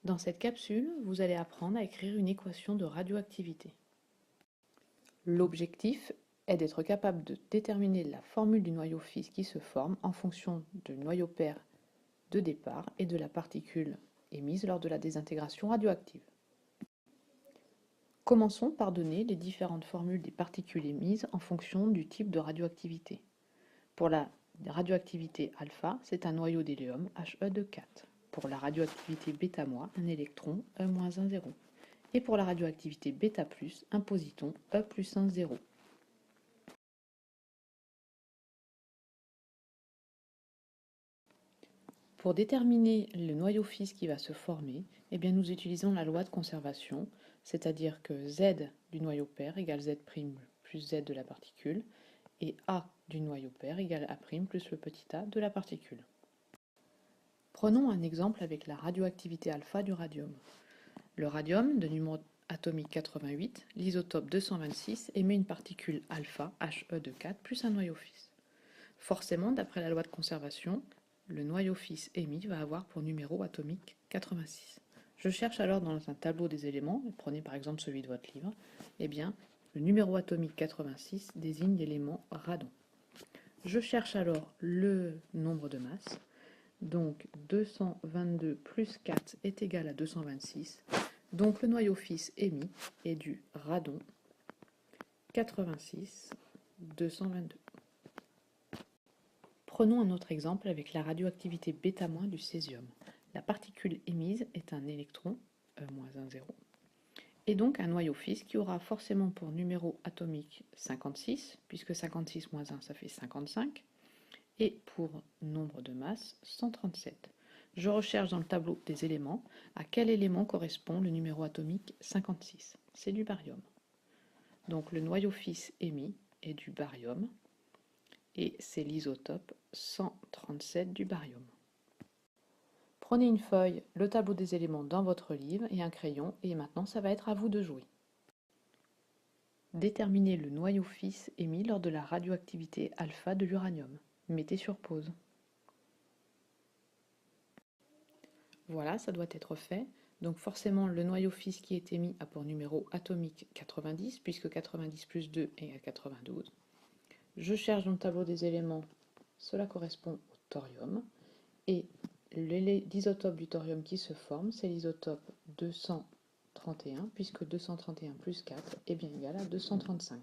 Dans cette capsule, vous allez apprendre à écrire une équation de radioactivité. L'objectif est d'être capable de déterminer la formule du noyau fils qui se forme en fonction du noyau père de départ et de la particule émise lors de la désintégration radioactive. Commençons par donner les différentes formules des particules émises en fonction du type de radioactivité. Pour la radioactivité alpha, c'est un noyau d'hélium He2 4. Pour la radioactivité β-, un électron E-1 0. Et pour la radioactivité β+, un positon E+1 0. Pour déterminer le noyau fils qui va se former, nous utilisons la loi de conservation, c'est-à-dire que Z du noyau père égale Z' plus Z de la particule, et A du noyau père égale A' plus le petit a de la particule. Prenons un exemple avec la radioactivité alpha du radium. Le radium, de numéro atomique 88, l'isotope 226, émet une particule alpha, He2 4, plus un noyau fils. Forcément, d'après la loi de conservation, le noyau fils émis va avoir pour numéro atomique 86. Je cherche alors dans un tableau des éléments, prenez par exemple celui de votre livre, le numéro atomique 86 désigne l'élément radon. Je cherche alors le nombre de masse, donc 222 plus 4 est égal à 226, donc le noyau fils émis est du radon 86 222. Prenons un autre exemple avec la radioactivité β- du césium. La particule émise est un électron, E-1 0, et donc un noyau fils qui aura forcément pour numéro atomique 56, puisque 56 moins 1 ça fait 55, et pour nombre de masse 137. Je recherche dans le tableau des éléments à quel élément correspond le numéro atomique 56. C'est du barium. Donc le noyau fils émis est du barium, et c'est l'isotope 137 du barium. Prenez une feuille, le tableau des éléments dans votre livre et un crayon, et maintenant ça va être à vous de jouer. Déterminez le noyau fils émis lors de la radioactivité alpha de l'uranium. Mettez sur pause. Voilà, ça doit être fait. Donc forcément, le noyau fils qui est émis a pour numéro atomique 90, puisque 90 plus 2 égale 92. Je cherche dans le tableau des éléments, cela correspond au thorium, et l'isotope du thorium qui se forme, c'est l'isotope 231, puisque 231 plus 4 est bien égal à 235.